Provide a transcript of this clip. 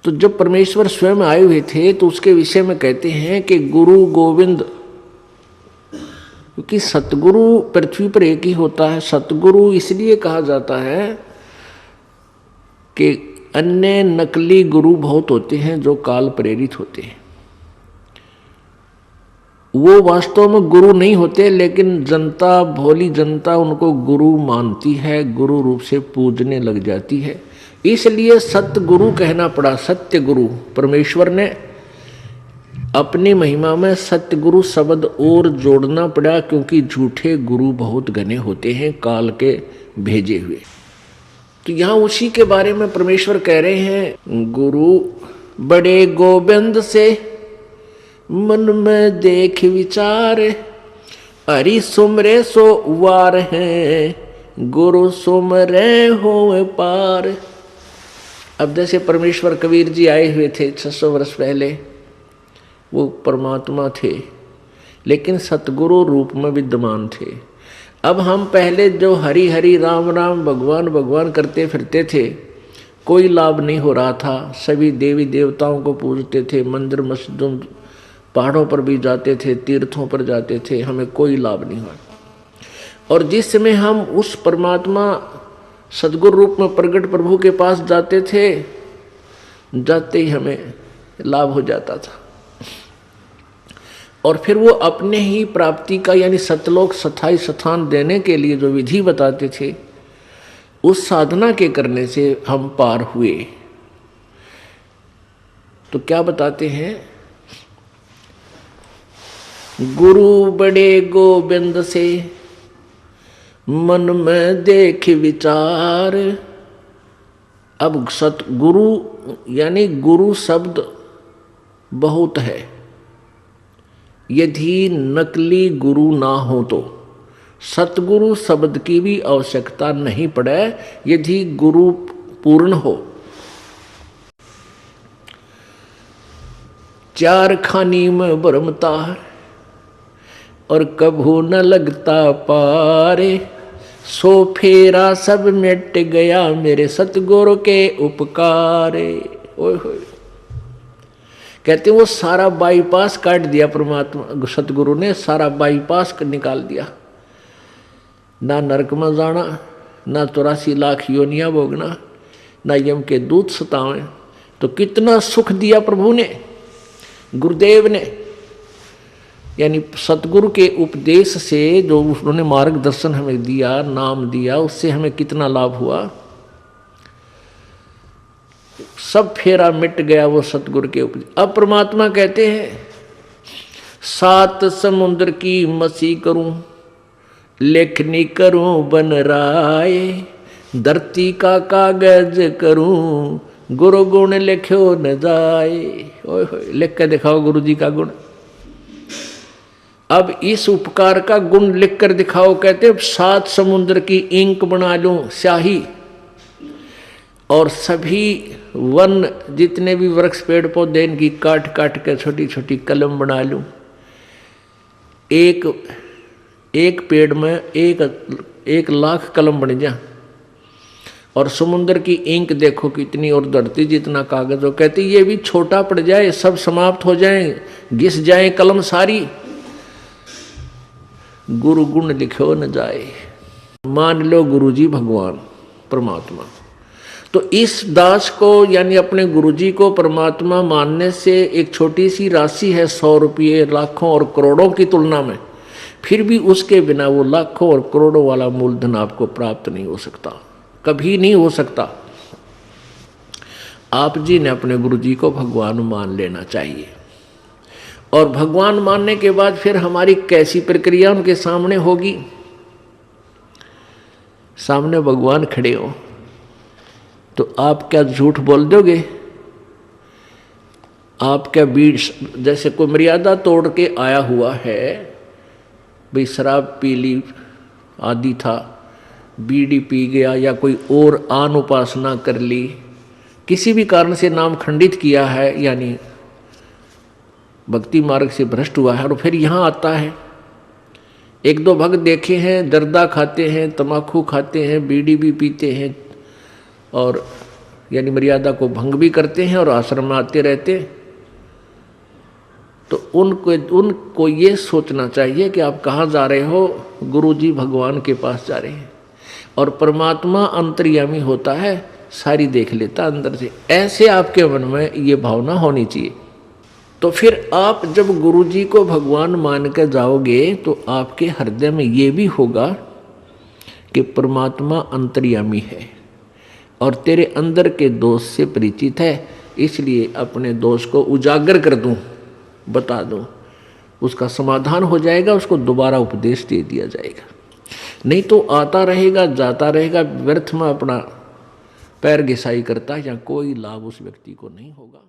तो जब परमेश्वर स्वयं आए हुए थे तो उसके विषय में कहते हैं कि गुरु गोविंद, क्योंकि सतगुरु पृथ्वी पर एक ही होता है। सतगुरु इसलिए कहा जाता है कि अन्य नकली गुरु बहुत होते हैं जो काल प्रेरित होते हैं, वो वास्तव में गुरु नहीं होते, लेकिन जनता, भोली जनता उनको गुरु मानती है, गुरु रूप से पूजने लग जाती है, इसलिए सतगुरु कहना पड़ा। सत्य गुरु, परमेश्वर ने अपनी महिमा में सतगुरु शब्द और जोड़ना पड़ा, क्योंकि झूठे गुरु बहुत घने होते हैं काल के भेजे हुए। तो यहाँ उसी के बारे में परमेश्वर कह रहे हैं, गुरु बड़े गोविंद से मन में देख विचार, हरि सुमरे सो वार है, गुरु सुमरे हो पार। अब जैसे परमेश्वर कबीर जी आए हुए थे 600 वर्ष पहले, वो परमात्मा थे लेकिन सतगुरु रूप में विद्यमान थे। अब हम पहले जो हरि हरि राम राम भगवान भगवान करते फिरते थे, कोई लाभ नहीं हो रहा था। सभी देवी देवताओं को पूजते थे, मंदिर मस्जिदों पहाड़ों पर भी जाते थे, तीर्थों पर जाते थे, हमें कोई लाभ नहीं हुआ। और जिस समय हम उस परमात्मा सद्गुरु रूप में प्रकट प्रभु के पास जाते थे, जाते ही हमें लाभ हो जाता था। और फिर वो अपने ही प्राप्ति का यानी सतलोक स्थायी स्थान देने के लिए जो विधि बताते थे, उस साधना के करने से हम पार हुए। तो क्या बताते हैं, गुरु बड़े गोविंद से मन में देख विचार। अब सतगुरु यानी गुरु शब्द बहुत है, यदि नकली गुरु ना हो तो सतगुरु शब्द की भी आवश्यकता नहीं पड़े, यदि गुरु पूर्ण हो। चार खानी में भरमता और कभू न लगता पारे, सो फेरा सब मिट गया मेरे सतगुरु के उपकारे। ओए होए, कहते वो सारा बाईपास काट दिया परमात्मा सतगुरु ने, सारा बाईपास निकाल दिया। ना नरक में जाना, ना 84 लाख योनियां भोगना, ना यम के दूत सतावें। तो कितना सुख दिया प्रभु ने, गुरुदेव ने, यानी सतगुरु के उपदेश से जो उन्होंने मार्गदर्शन हमें दिया, नाम दिया, उससे हमें कितना लाभ हुआ। सब फेरा मिट गया वो सतगुरु के उपदेश। अब परमात्मा कहते हैं, 7 समुद्र की मसी करूं, लेखनी करूं बन राय, धरती का कागज करूं, गुरु गुण लिखो न जाए। ओए होए, लिख के दिखाओ गुरु जी का गुण। अब इस उपकार का गुण लिख कर दिखाओ। कहते 7 समुद्र की इंक बना लूं, स्याही, और सभी वन जितने भी वृक्ष पेड़ पौधे इनकी काट काट के छोटी छोटी कलम बना लूं। एक पेड़ में एक लाख कलम बन जा। और समुद्र की इंक देखो कितनी, और धरती जितना कागज हो। कहते ये भी छोटा पड़ जाए, सब समाप्त हो जाए, घिस जाए कलम सारी, गुरु गुण लिखो न जाए। मान लो गुरु जी भगवान परमात्मा। तो इस दास को यानी अपने गुरुजी को परमात्मा मानने से एक छोटी सी राशि है, 100 रुपये लाखों और करोड़ों की तुलना में, फिर भी उसके बिना वो लाखों और करोड़ों वाला मूलधन आपको प्राप्त नहीं हो सकता, कभी नहीं हो सकता। आप जी ने अपने गुरुजी को भगवान मान लेना चाहिए। और भगवान मानने के बाद फिर हमारी कैसी प्रक्रिया उनके सामने होगी। सामने भगवान खड़े हो तो आप क्या झूठ बोल दोगे? आप क्या बीच जैसे कोई मर्यादा तोड़ के आया हुआ है, भाई शराब पी ली आदि था, बीड़ी पी गया, या कोई और आन उपासना कर ली, किसी भी कारण से नाम खंडित किया है, यानी भक्ति मार्ग से भ्रष्ट हुआ है, और फिर यहाँ आता है। 1-2 भक्त देखे हैं, जर्दा खाते हैं, तम्बाकू खाते हैं, बीड़ी भी पीते हैं, और यानी मर्यादा को भंग भी करते हैं और आश्रम में आते रहते हैं, तो उनको ये सोचना चाहिए कि आप कहाँ जा रहे हो, गुरुजी भगवान के पास जा रहे हैं। और परमात्मा अंतर्यामी होता है, सारी देख लेता अंदर से। ऐसे आपके मन में ये भावना होनी चाहिए। तो फिर आप जब गुरुजी को भगवान मान कर जाओगे तो आपके हृदय में ये भी होगा कि परमात्मा अंतर्यामी है और तेरे अंदर के दोष से परिचित है, इसलिए अपने दोष को उजागर कर दूं, बता दूं, उसका समाधान हो जाएगा, उसको दोबारा उपदेश दे दिया जाएगा। नहीं तो आता रहेगा जाता रहेगा, व्यर्थ में अपना पैर घिसाई करता है, या कोई लाभ उस व्यक्ति को नहीं होगा।